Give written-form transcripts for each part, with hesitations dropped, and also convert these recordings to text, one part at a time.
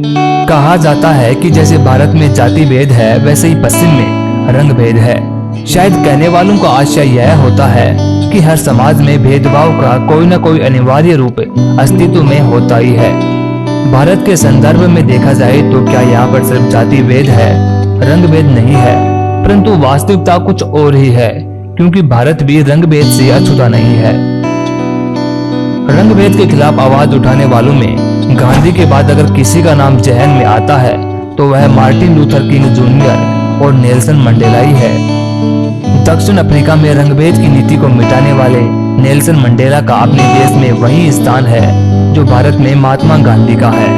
कहा जाता है कि जैसे भारत में जाति भेद है वैसे ही पश्चिम में रंग भेद है। शायद कहने वालों का आशय यह होता है कि हर समाज में भेदभाव का कोई न कोई अनिवार्य रूप अस्तित्व में होता ही है। भारत के संदर्भ में देखा जाए तो क्या यहाँ पर सिर्फ जाति भेद है, रंग भेद नहीं है, परंतु वास्तविकता कुछ और ही है, क्योंकि भारत भी रंग भेद से अछूता नहीं है। रंग भेद के खिलाफ आवाज उठाने वालों में गांधी के बाद अगर किसी का नाम जहन में आता है तो वह मार्टिन लूथर किंग जूनियर और नेल्सन मंडेला ही है। दक्षिण अफ्रीका में रंगभेद की नीति को मिटाने वाले नेल्सन मंडेला का अपने देश में वही स्थान है जो भारत में महात्मा गांधी का है।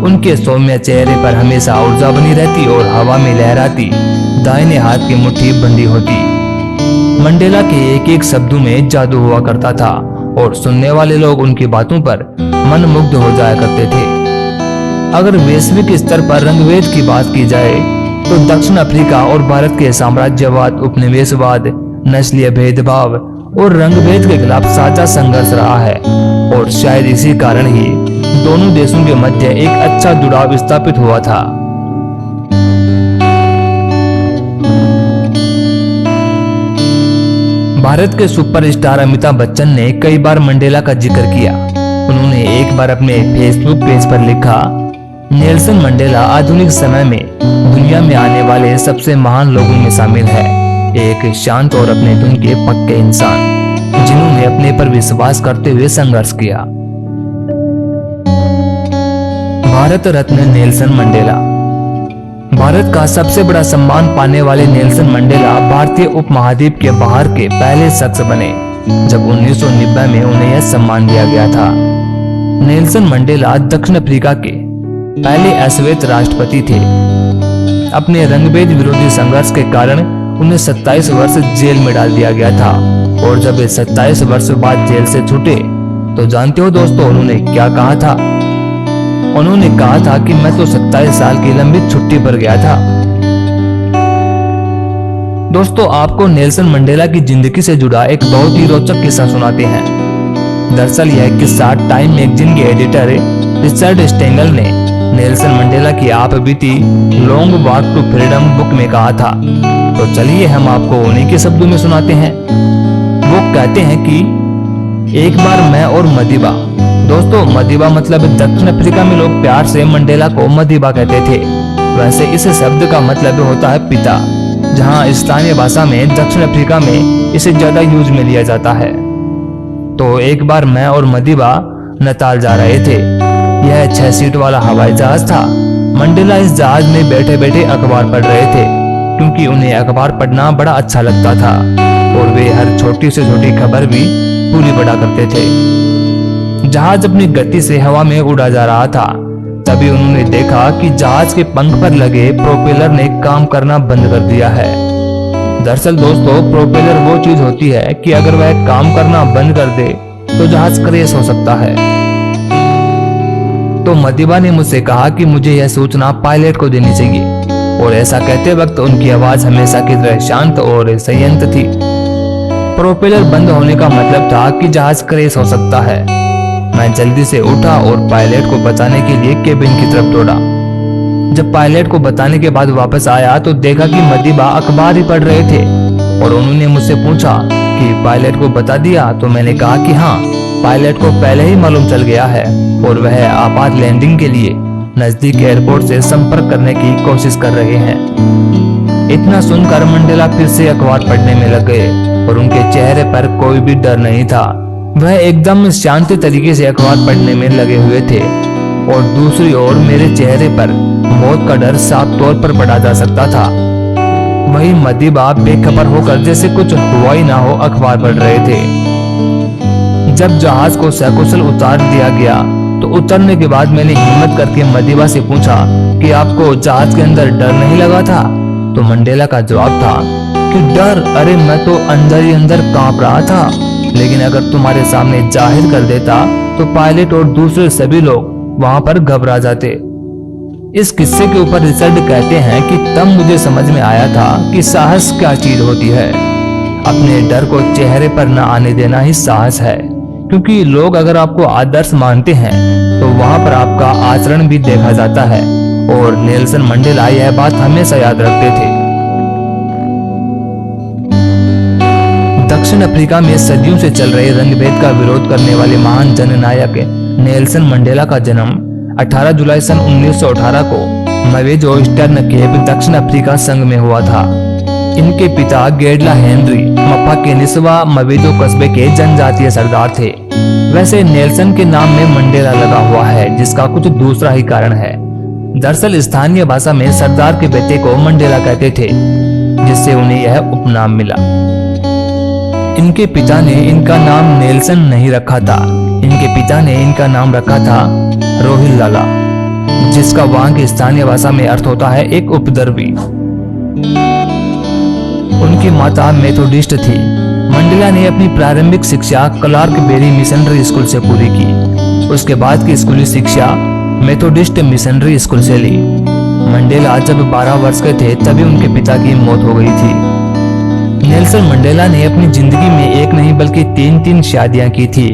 उनके सौम्य चेहरे पर हमेशा ऊर्जा बनी रहती और हवा में लहराती दाहिने हाथ की मुट्ठी बंधी होती। मंडेला के एक एक शब्दों में जादू हुआ करता था और सुनने वाले लोग उनकी बातों पर मनमुग्ध हो जाया करते थे। अगर वैश्विक स्तर पर रंगभेद की बात की जाए तो दक्षिण अफ्रीका और भारत के साम्राज्यवाद, उपनिवेशवाद, नस्लीय भेदभाव और रंगभेद के खिलाफ साझा संघर्ष रहा है और शायद इसी कारण ही दोनों देशों के मध्य एक अच्छा जुड़ाव स्थापित हुआ था। भारत के सुपरस्टार अमिताभ बच्चन ने कई बार मंडेला का जिक्र किया। उन्होंने एक बार अपने फेसबुक पेज पर लिखा, नेल्सन मंडेला आधुनिक समय में दुनिया में आने वाले सबसे महान लोगों में शामिल है। एक शांत और अपने धुन के पक्के इंसान जिन्होंने अपने पर विश्वास करते हुए संघर्ष किया। Bharat Ratna Nelson Mandela. भारत का सबसे बड़ा सम्मान पाने वाले नेल्सन मंडेला भारतीय उपमहाद्वीप के बाहर के पहले शख्स बने जब 1990 में उन्हें यह सम्मान दिया गया था। नेल्सन मंडेला दक्षिण अफ्रीका के पहले अश्वेत राष्ट्रपति थे। अपने रंगभेद विरोधी संघर्ष के कारण उन्हें 27 वर्ष जेल में डाल दिया गया था और जब वे 27 वर्ष बाद जेल से छूटे तो जानते हो दोस्तों उन्होंने क्या कहा था? उन्होंने कहा था कि मैं तो 27 साल की लंबी छुट्टी पर गया था। दोस्तों आपको नेल्सन मंडेला की जिंदगी से जुड़ा एक बहुत ही रोचक किस्सा सुनाते हैं। दरअसल यह किस्सा टाइम मैगजीन के एडिटर रिचर्ड स्टेंगल ने नेल्सन मंडेला की आप बीती Long Walk to Freedom book में कहा था। तो चलिए हम आपको उन्हीं के शब्दों में सुनाते हैं। वो कहते हैं कि एक बार मैं और मदीबा, दोस्तों मदीबा मतलब दक्षिण अफ्रीका में लोग प्यार से मंडेला को मदीबा कहते थे। वैसे इस शब्द का मतलब होता है पिता, जहां स्थानीय भाषा में दक्षिण अफ्रीका में इसे ज्यादा यूज में लिया जाता है। तो एक बार मैं और मदीबा नताल जा रहे थे। यह 6 सीट वाला हवाई जहाज था। मंडेला इस जहाज में बैठे बैठे अखबार पढ़ रहे थे क्योंकि उन्हें अखबार पढ़ना बड़ा अच्छा लगता था और वे हर छोटी से छोटी खबर भी पूरी पढ़ा करते थे। जहाज अपनी गति से हवा में उड़ा जा रहा था। तभी उन्होंने देखा कि जहाज के पंख पर लगे प्रोपेलर ने काम करना बंद कर दिया है। दरअसल दोस्तों प्रोपेलर वो चीज होती है कि अगर वह काम करना बंद कर दे तो जहाज क्रैश हो सकता है। तो मदीबा ने मुझसे कहा कि मुझे यह सूचना पायलट को देनी चाहिए और ऐसा कहते वक्त उनकी आवाज हमेशा की तरह शांत और संयंत्र थी। प्रोपेलर बंद होने का मतलब था कि जहाज क्रैश हो सकता है। मैं जल्दी से उठा और पायलट को बचाने के लिए केबिन की तरफ दौड़ा। जब पायलट को बताने के बाद वापस आया तो देखा कि मदीबा अखबार ही पढ़ रहे थे और उन्होंने मुझसे पूछा कि पायलट को बता दिया। तो मैंने कहा कि हाँ, पायलट को पहले ही मालूम चल गया है और वह आपात लैंडिंग के लिए नजदीक एयरपोर्ट से संपर्क करने की कोशिश कर रहे हैं। इतना सुनकर मंडेला फिर से अखबार पढ़ने में लग गए और उनके चेहरे पर कोई भी डर नहीं था। वह एकदम शांत तरीके से अखबार पढ़ने में लगे हुए थे और दूसरी ओर मेरे चेहरे पर मौत का डर साफ तौर पर पढ़ा जा सकता था। वही मदीबा बेखबर होकर जैसे कुछ हुआ ही ना हो अखबार पढ़ रहे थे। जब जहाज को सकुशल उतार दिया गया तो उतरने के बाद मैंने हिम्मत करके मदीबा से पूछा कि आपको जहाज के अंदर डर नहीं लगा था? तो मंडेला का जवाब था कि डर, अरे मैं तो अंदर ही अंदर कांप रहा था, लेकिन अगर तुम्हारे सामने जाहिर कर देता तो पायलट और दूसरे सभी लोग वहां पर घबरा जाते। इस किस्से के ऊपर रिचर्ड कहते हैं कि तब मुझे समझ में आया था कि साहस क्या चीज होती है। अपने डर को चेहरे पर न आने देना ही साहस है, क्योंकि लोग अगर आपको आदर्श मानते हैं तो वहां पर आपका आचरण भी देखा जाता है, और नेल्सन मंडेला यह बात हमेशा याद रखते थे। दक्षिण अफ्रीका में सदियों से चल रहे रंगभेद का विरोध करने वाले महान जननायक नेल्सन मंडेला का जन्म 18 जुलाई सन 1918 को मवेजो ईस्टर्न केप दक्षिण अफ्रीका संघ में हुआ था। इनके पिता गेडला हेनरी मफाकेनिस्वा मवेजो कस्बे के जनजातीय सरदार थे। वैसे नेल्सन के नाम में मंडेला लगा हुआ है, जिसका कुछ दूसरा ही कारण है। दरअसल स्थानीय भाषा में सरदार के बेटे को मंडेला कहते थे, जिससे उन्हें यह उपनाम मिला। इनके पिता ने इनका नाम नेल्सन नहीं रखा था, इनके पिता ने इनका नाम रखा था रोहिल लाला, जिसका वहां की स्थानीय भाषा में अर्थ होता है एक उपद्रवी। उनकी माता मेथोडिस्ट थी। मंडेला ने अपनी प्रारंभिक शिक्षा क्लार्क बेरी मिशनरी स्कूल से पूरी की। उसके बाद की स्कूली शिक्षा मेथोडिस्ट मिशनरी स्कूल से ली। मंडेला जब 12 वर्ष के थे तभी उनके पिता की मौत हो गई थी। नेल्सन मंडेला ने अपनी जिंदगी में एक नहीं बल्कि 3 शादियां की थी,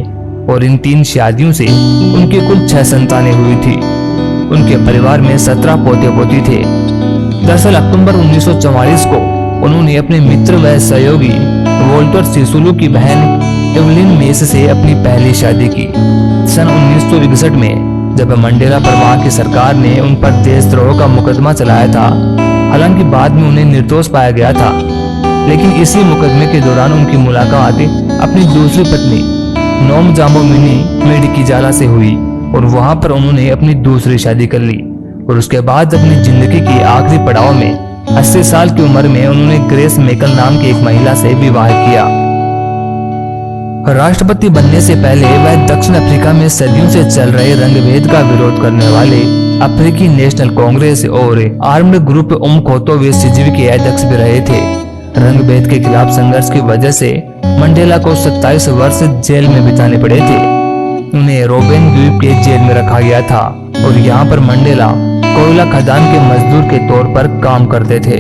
और इन 3 शादियों से उनके कुल 6 संतानें हुई थी। उनके परिवार में 17 पोते पोती थे। दरअसल अक्टूबर 1944 को उन्होंने अपने मित्र व सहयोगी वोल्टर सिसुलू की बहन एवलिन मेस से अपनी पहली शादी की। सन 1961 में जब मंडेला पर वहां की सरकार ने उन पर देशद्रोह का मुकदमा चलाया था, हालांकि बाद में उन्हें निर्दोष पाया गया था, लेकिन इसी मुकदमे के दौरान उनकी मुलाकात अपनी दूसरी पत्नी नोमजामोमिनी मेडिकीजाला से हुई, और वहां पर उन्होंने अपनी दूसरी शादी कर ली। और उसके बाद अपनी जिंदगी के आखिरी पड़ाव में 80 साल की उम्र में उन्होंने ग्रेस मेकल नाम की एक महिला से विवाह किया। राष्ट्रपति बनने से पहले वह दक्षिण अफ्रीका में सदियों से चल रहे रंगभेद का विरोध करने वाले अफ्रीकी नेशनल कांग्रेस और आर्म्ड ग्रुप उमखोतो वे सिजवी के अध्यक्ष भी रहे थे। रंगभेद के खिलाफ संघर्ष की वजह से मंडेला को 27 वर्ष जेल में बिताने पड़े थे। उन्हें रोबेन द्वीप के जेल में रखा गया था, और यहाँ पर मंडेला कोयला खदान के मजदूर के तौर पर काम करते थे।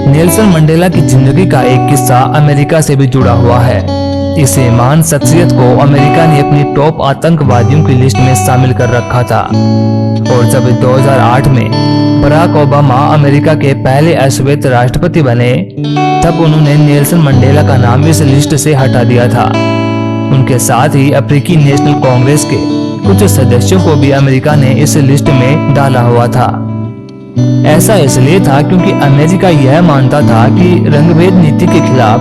नेल्सन मंडेला की जिंदगी का एक किस्सा अमेरिका से भी जुड़ा हुआ है। इस महान शख्सियत को अमेरिका ने अपनी टॉप आतंकवादियों की लिस्ट में शामिल कर रखा था, और जब 2008 में बराक ओबामा अमेरिका के पहले अश्वेत राष्ट्रपति बने, तब उन्होंने नेल्सन मंडेला का नाम इस लिस्ट से हटा दिया था। उनके साथ ही अफ्रीकी नेशनल कांग्रेस के कुछ सदस्यों को भी अमेरिका ने इस लिस्ट में डाला हुआ था। ऐसा इसलिए था क्योंकि अमेरिका यह मानता था कि रंगभेद नीति के खिलाफ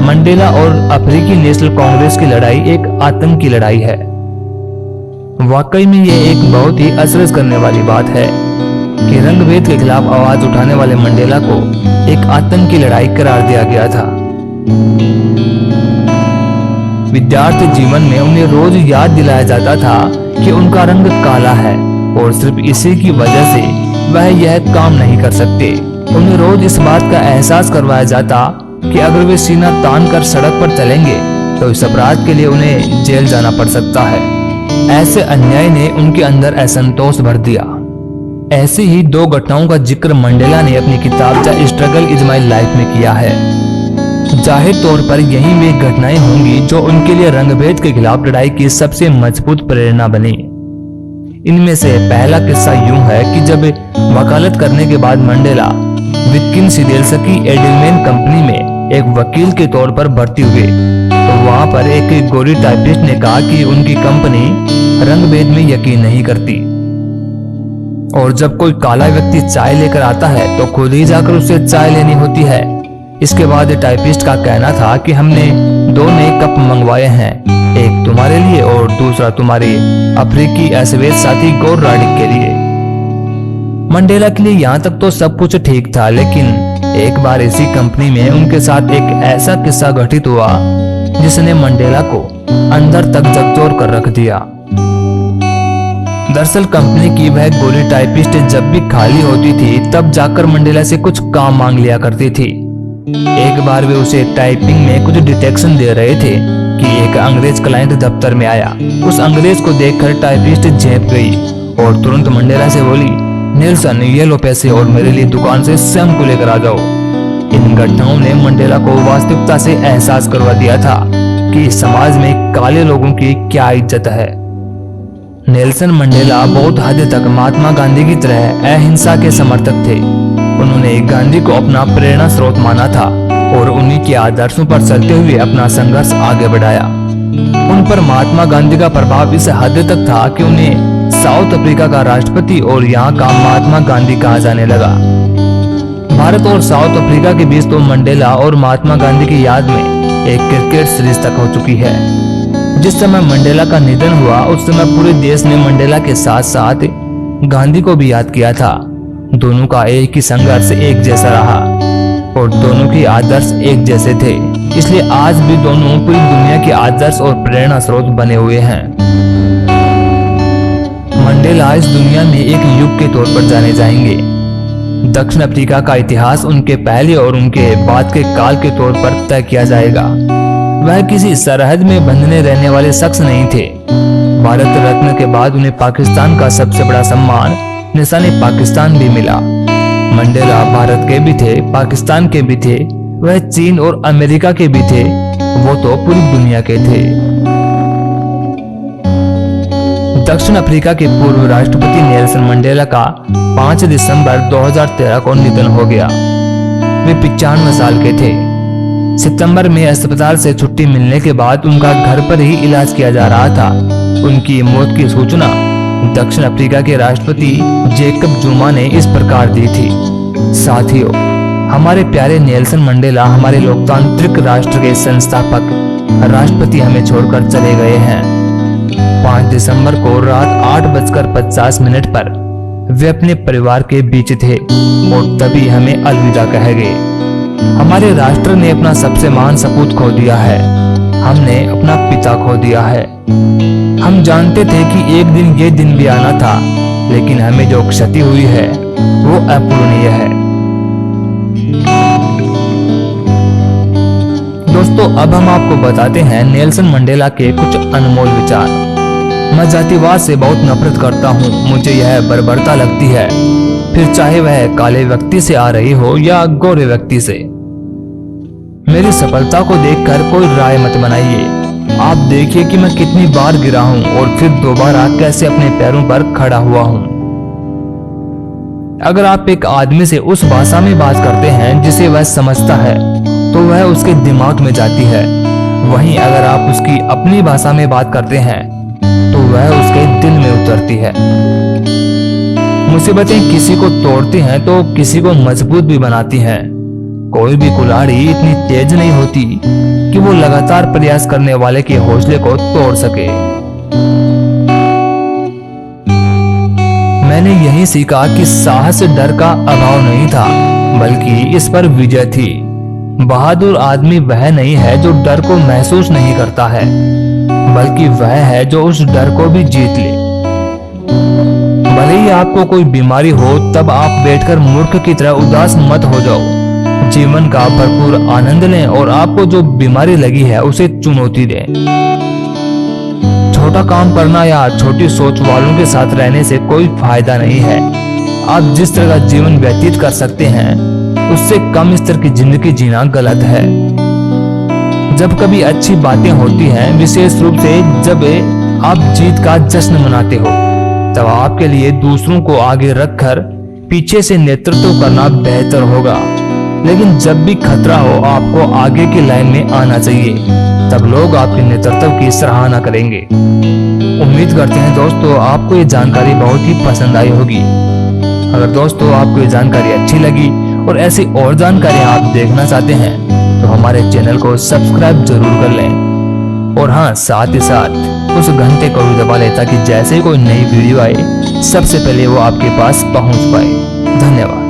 मंडेला और अफ्रीकी नेशनल कांग्रेस की लड़ाई एक आतंकी लड़ाई है। वाकई में ये एक बहुत ही अचरज करने वाली बात है कि रंगभेद के खिलाफ आवाज उठाने वाले मंडेला को एक आतंकी लड़ाई करार दिया गया था। विद्यार्थी जीवन में उन्हें रोज याद दिलाया जाता था कि उनका रंग काला है, और सिर्फ इसी की वजह से वह यह काम नहीं कर सकते। उन्हें रोज इस बात का एहसास करवाया जाता कि अगर वे सीना तान कर सड़क पर चलेंगे तो इस अपराध के लिए उन्हें जेल जाना पड़ सकता है। ऐसे अन्याय ने उनके अंदर असंतोष भर दिया। ऐसी ही 2 घटनाओं का जिक्र मंडेला ने अपनी किताब the struggle is my life में किया है। जाहिर तौर पर यही वे घटनाएं होंगी जो उनके लिए रंगभेद के खिलाफ लड़ाई की सबसे मजबूत प्रेरणा बनी। इनमें से पहला किस्सा यूं है कि जब वकालत करने के बाद मंडेला विटकिन सिडेल्सकी एडिलमैन कंपनी में एक वकील के तौर पर भर्ती हुए, तो वहां पर एक गोरी टाइपिस्ट ने कहा कि उनकी कंपनी रंगभेद में यकीन नहीं करती, और जब कोई काला व्यक्ति चाय लेकर आता है तो खुद ही जाकर उससे चाय लेनी होती है। इसके बाद टाइपिस्ट का कहना था कि हमने 2 नए कप मंगवाए हैं, एक तुम्हारे लिए और दूसरा तुम्हारे अफ्रीकी अश्वेत साथी गौर राडिक के लिए। मंडेला के लिए यहाँ तक तो सब कुछ ठीक था, लेकिन एक बार इसी कंपनी में उनके साथ एक ऐसा किस्सा घटित हुआ जिसने मंडेला को अंदर तक झकझोर कर रख दिया। दरअसल कंपनी की वह गोरी टाइपिस्ट जब भी खाली होती थी तब जाकर मंडेला से कुछ काम मांग लिया करती थी। एक बार वे उसे टाइपिंग में कुछ डिटेक्शन दे रहे थे कि एक अंग्रेज क्लाइंट दफ्तर में आया। उस अंग्रेज को देखकर टाइपिस्ट झेप गई और तुरंत मंडेला से बोली, नेल्सन ये लो पैसे और मेरे लिए दुकान से स्वयं को लेकर आ जाओ। इन घटनाओं ने मंडेला को वास्तविकता से एहसास करवा दिया था कि समाज में काले लोगों की क्या इज्जत है। नेल्सन मंडेला बहुत हद तक महात्मा गांधी की तरह अहिंसा के समर्थक थे। उन्होंने गांधी को अपना प्रेरणा स्रोत माना था और उन्हीं के आदर्शों पर चलते हुए अपना संघर्ष आगे बढ़ाया। उन पर महात्मा गांधी का प्रभाव इस हद तक था कि उन्हें साउथ अफ्रीका का राष्ट्रपति और यहाँ का महात्मा गांधी कहा जाने लगा। भारत और साउथ अफ्रीका के बीच तो मंडेला और महात्मा गांधी की याद में एक क्रिकेट सीरीज तक हो चुकी है। जिस समय मंडेला का निधन हुआ उस समय पूरे देश ने मंडेला के साथ साथ गांधी को भी याद किया था। दोनों का एक ही संघर्ष एक जैसा रहा और दोनों के आदर्श एक जैसे थे, इसलिए आज भी दोनों पूरी दुनिया के आदर्श और प्रेरणा स्रोत बने हुए हैं। मंडेला इस दुनिया में एक युग के तौर पर जाने जाएंगे। दक्षिण अफ्रीका का इतिहास उनके पहले और उनके बाद के काल के तौर पर तय किया जाएगा। वह किसी सरहद में बंधने रहने वाले शख्स नहीं थे। भारत रत्न के बाद उन्हें पाकिस्तान का सबसे बड़ा सम्मान निशाने पाकिस्तान भी मिला। मंडेला भारत के भी थे, पाकिस्तान के भी थे, वह चीन और अमेरिका के भी थे, वो तो पूरी दुनिया के थे। दक्षिण अफ्रीका के पूर्व राष्ट्रपति नेल्सन मंडेला का 5 दिसंबर 2013 को निधन हो गया। वे 95 साल के थे। सितंबर में अस्पताल से छुट्टी मिलने के बाद उनका घर पर ही इलाज किया जा रहा था। उनकी मौत की सूचना दक्षिण अफ्रीका के राष्ट्रपति जेकब जुमा ने इस प्रकार दी थी। साथियों, हमारे प्यारे नेल्सन मंडेला हमारे लोकतांत्रिक राष्ट्र के संस्थापक राष्ट्रपति हमें छोड़कर चले गए हैं। 5 दिसंबर को रात 8:50 पर वे अपने परिवार के बीच थे और तभी हमें अलविदा कह गए। हमारे राष्ट्र ने अपना सबसे महान सपूत खो दिया है। हमने अपना पिता खो दिया है। हम जानते थे कि एक दिन ये दिन भी आना था, लेकिन हमें जो क्षति हुई है वो अपूरणीय है। दोस्तों, अब हम आपको बताते हैं नेल्सन मंडेला के कुछ अनमोल विचार। मैं जातिवाद से बहुत नफरत करता हूँ। मुझे यह बर्बरता लगती है, फिर चाहे वह काले व्यक्ति से आ रही हो या गोरे व्यक्ति से। मेरी सफलता को देखकर कोई राय मत बनाइए। आप देखिए कि मैं कितनी बार गिरा हूं और फिर दोबारा कैसे अपने पैरों पर खड़ा हुआ हूं। अगर आप एक आदमी से उस भाषा में बात करते हैं जिसे वह समझता है तो वह उसके दिमाग में जाती है। वहीं अगर आप उसकी अपनी भाषा में बात करते हैं तो वह उसके दिल में उतरती है। मुसीबतें किसी को तोड़ती हैं तो किसी को मजबूत भी बनाती हैं। कोई भी कुल्हाड़ी इतनी तेज नहीं होती कि वो लगातार प्रयास करने वाले के हौसले को तोड़ सके। मैंने यही सीखा कि साहस डर का अभाव नहीं था, बल्कि इस पर विजय थी। बहादुर आदमी वह नहीं है जो डर को महसूस नहीं करता है, बल्कि वह है जो उस डर को भी जीत ले। भले ही आपको कोई बीमारी हो, तब आप बैठकर मूर्ख की तरह उदास मत हो जाओ। जीवन का भरपूर आनंद लें और आपको जो बीमारी लगी है उसे चुनौती दें। छोटा काम करना या छोटी सोच वालों के साथ रहने से कोई फायदा नहीं है। आप जिस तरह का जीवन व्यतीत कर सकते हैं उससे कम स्तर की जिंदगी जीना गलत है। जब कभी अच्छी बातें होती हैं, विशेष रूप से जब आप जीत का जश्न मनाते हो, तब आपके लिए दूसरों को आगे रखकर पीछे से नेतृत्व करना बेहतर होगा। लेकिन जब भी खतरा हो, आपको आगे की लाइन में आना चाहिए, तब लोग आपके नेतृत्व की सराहना करेंगे। उम्मीद करते हैं दोस्तों आपको ये जानकारी बहुत ही पसंद आई होगी। अगर दोस्तों आपको ये जानकारी अच्छी लगी और ऐसी और जानकारी आप देखना चाहते हैं तो हमारे चैनल को सब्सक्राइब जरूर कर लें और हाँ, साथ ही साथ उस घंटे को भी दबा लें ताकि जैसे कोई नई वीडियो आए सबसे पहले वो आपके पास पहुंच पाए। धन्यवाद।